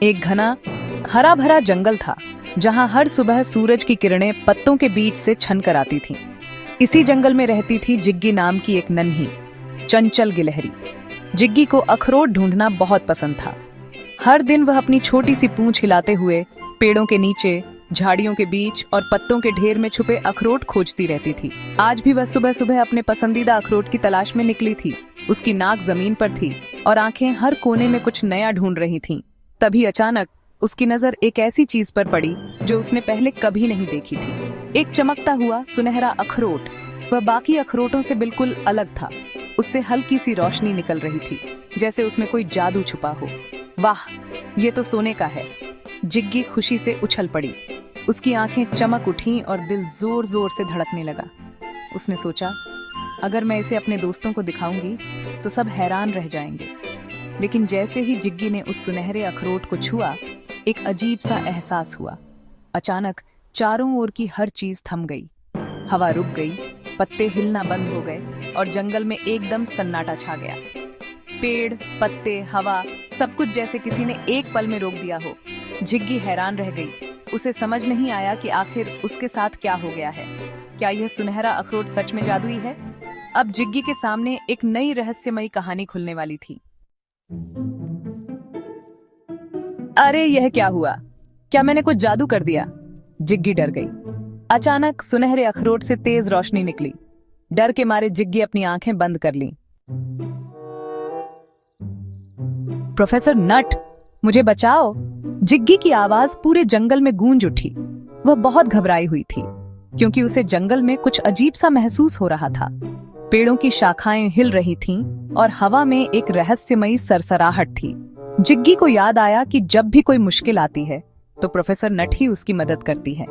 एक घना हरा भरा जंगल था जहां हर सुबह सूरज की किरणें पत्तों के बीच से छन कर आती थीं। इसी जंगल में रहती थी जिग्गी नाम की एक नन्ही चंचल गिलहरी। जिग्गी को अखरोट ढूंढना बहुत पसंद था। हर दिन वह अपनी छोटी सी पूंछ हिलाते हुए पेड़ों के नीचे, झाड़ियों के बीच और पत्तों के ढेर में छुपे अखरोट खोजती रहती थी। आज भी वह सुबह सुबह अपने पसंदीदा अखरोट की तलाश में निकली थी। उसकी नाक जमीन पर थी और आंखें हर कोने में कुछ नया ढूंढ रही थीं। तभी अचानक उसकी नजर एक ऐसी चीज पर पड़ी जो उसने पहले कभी नहीं देखी थी। एक चमकता हुआ सुनहरा अखरोट। वह बाकी अखरोटों से बिल्कुल अलग था। उससे हल्की सी रोशनी निकल रही थी, जैसे उसमें कोई जादू छुपा हो। वाह, ये तो सोने का है। जिग्गी खुशी से उछल पड़ी। उसकी आंखें चमक उठीं और दिल जोर जोर से धड़कने लगा। उसने सोचा, अगर मैं इसे अपने दोस्तों को दिखाऊंगी तो सब हैरान रह जाएंगे। लेकिन जैसे ही जिग्गी ने उस सुनहरे अखरोट को छुआ, एक अजीब सा एहसास हुआ। अचानक चारों ओर की हर चीज थम गई। हवा रुक गई, पत्ते हिलना बंद हो गए और जंगल में एकदम सन्नाटा छा गया। पेड़, पत्ते, हवा, सब कुछ जैसे किसी ने एक पल में रोक दिया हो। जिग्गी हैरान रह गई। उसे समझ नहीं आया कि आखिर उसके साथ क्या हो गया है। क्या यह सुनहरा अखरोट सच में जादुई है? अब जिग्गी के सामने एक नई रहस्यमयी कहानी खुलने वाली थी। अरे, यह क्या हुआ? क्या मैंने कुछ जादू कर दिया? जिग्गी डर गई। अचानक सुनहरे अखरोट से तेज रोशनी निकली। डर के मारे जिग्गी अपनी आंखें बंद कर लीं। प्रोफेसर नट, मुझे बचाओ! जिग्गी की आवाज पूरे जंगल में गूंज उठी। वह बहुत घबराई हुई थी, क्योंकि उसे जंगल में कुछ अजीब सा महसूस हो रहा था। पेड़ों की शाखाएं हिल रही थीं और हवा में एक रहस्यमयी सरसराहट थी। जिग्गी को याद आया कि जब भी कोई मुश्किल आती है तो प्रोफेसर नट ही उसकी मदद करती है।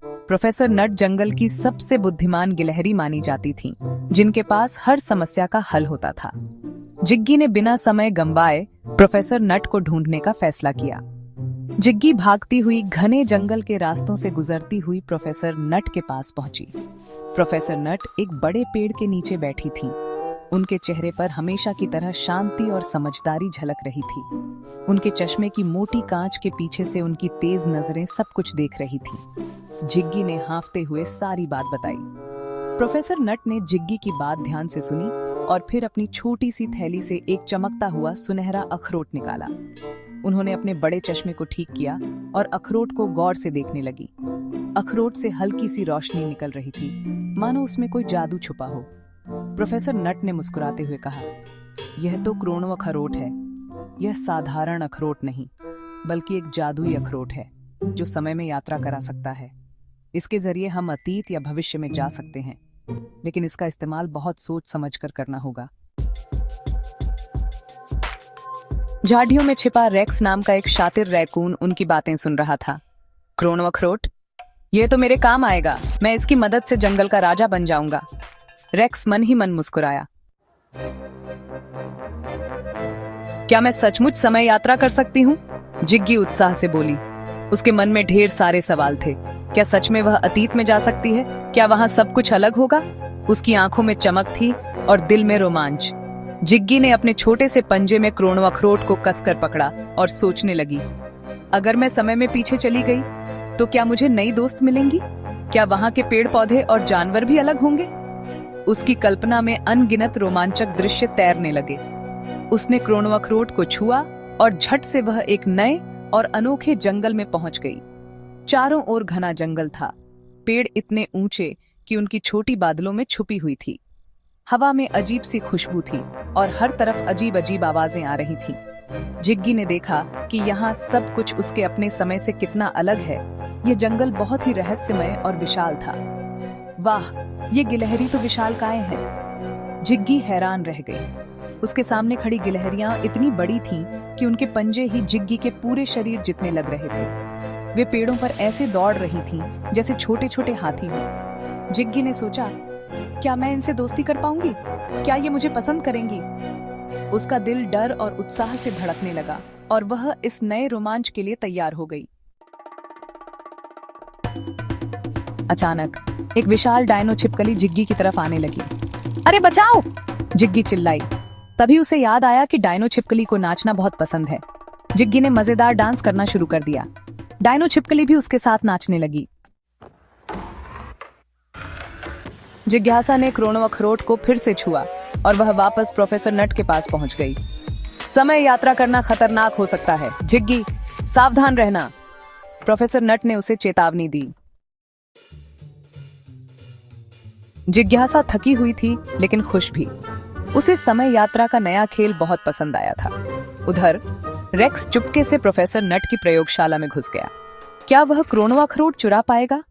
प्रोफेसर नट जंगल की सबसे बुद्धिमान गिलहरी मानी जाती थीं, जिनके पास हर समस्या का हल होता था। जिग्गी ने बिना समय गंवाए प्रोफेसर नट को ढूंढने का फैसला किया। जिग्गी भागती हुई घने जंगल के रास्तों से गुजरती हुई प्रोफेसर नट के पास पहुंची। प्रोफेसर नट एक बड़े पेड़ के नीचे बैठी थीं। उनके चेहरे पर हमेशा की तरह शांति और समझदारी झलक रही थी। उनके चश्मे की मोटी कांच के पीछे से उनकी तेज नजरें सब कुछ देख रही थीं। जिग्गी ने हांफते हुए सारी बात बताई। प्रोफेसर नट ने जिग्गी की बात ध्यान से सुनी और फिर अपनी छोटी सी थैली से एक चमकता हुआ सुनहरा अखरोट निकाला। उन्होंने अपने बड़े चश्मे को ठीक किया और अखरोट को गौर से देखने लगी। अखरोट से हल्की सी रोशनी निकल रही थी, मानो उसमें कोई जादू छुपा हो। प्रोफेसर नट ने मुस्कुराते हुए कहा, यह तो क्रोनो अखरोट है। यह साधारण अखरोट नहीं, बल्कि एक जादुई अखरोट है जो समय में यात्रा करा सकता है। इसके जरिए हम अतीत या भविष्य में जा सकते हैं, लेकिन इसका इस्तेमाल बहुत सोच समझकर करना होगा। झाड़ियों में छिपा रेक्स नाम का एक शातिर रैकून उनकी बातें सुन रहा था। क्रोनो अखरोट, यह तो मेरे काम आएगा। मैं इसकी मदद से जंगल का राजा बन जाऊंगा। रेक्स मन ही मन मुस्कुराया। क्या मैं सचमुच समय यात्रा कर सकती हूँ? जिग्गी उत्साह से बोली। उसके मन में ढेर सारे सवाल थे। क्या सच में वह अतीत में जा सकती है? क्या वहां सब कुछ अलग होगा? उसकी आंखों में चमक थी और दिल में रोमांच। जिग्गी ने अपने छोटे से पंजे में क्रोनो अखरोट को कसकर पकड़ा और सोचने लगी, अगर मैं समय में पीछे चली गई तो क्या मुझे नई दोस्त मिलेंगी? क्या वहां के पेड़ पौधे और जानवर भी अलग होंगे? उसकी कल्पना में अनगिनत रोमांचक दृश्य तैरने लगे। उसने क्रोनो अखरोट को छुआ और झट से वह एक नए और अनोखे जंगल में पहुंच गई। चारों ओर घना जंगल था। पेड़ इतने ऊंचे कि उनकी छोटी बादलों में छुपी हुई थी। हवा में अजीब सी खुशबू थी और हर तरफ अजीब अजीब आवाजें आ रही थीं। जिग्गी ने देखा कि यहाँ सब कुछ उसके अपने समय से कितना अलग है। यह जंगल बहुत ही रहस्यमय और विशाल था। वाह, ये गिलहरी तो विशालकाय है। जिग्गी हैरान रह गई। उसके सामने खड़ी गिलहरियां इतनी बड़ी थीं कि उनके पंजे ही जिग्गी के पूरे शरीर जितने लग रहे थे। वे पेड़ों पर ऐसे दौड़ रही थीं जैसे छोटे छोटे हाथी हों। जिग्गी ने सोचा, क्या मैं इनसे दोस्ती कर पाऊंगी? क्या ये मुझे पसंद करेंगी? उसका दिल डर और उत्साह से धड़कने लगा और वह इस नए रोमांच के लिए तैयार हो गई। अचानक एक विशाल डायनो छिपकली जिग्गी की तरफ आने लगी। अरे बचाओ! जिग्गी चिल्लाई। तभी उसे याद आया कि डायनो छिपकली को नाचना बहुत पसंद है। जिग्गी ने मजेदार डांस करना शुरू कर दिया। डायनो छिपकली भी उसके साथ नाचने लगी। जिज्ञासा ने क्रोनो अखरोट को फिर से छुआ और वह वापस प्रोफेसर नट के पास पहुंच गई। समय यात्रा करना खतरनाक हो सकता है, जिग्गी सावधान रहना, प्रोफेसर नट ने उसे चेतावनी दी। जिज्ञासा थकी हुई थी लेकिन खुश भी। उसे समय यात्रा का नया खेल बहुत पसंद आया था। उधर रेक्स चुपके से प्रोफेसर नट की प्रयोगशाला में घुस गया। क्या वह क्रोनो अखरोट चुरा पाएगा?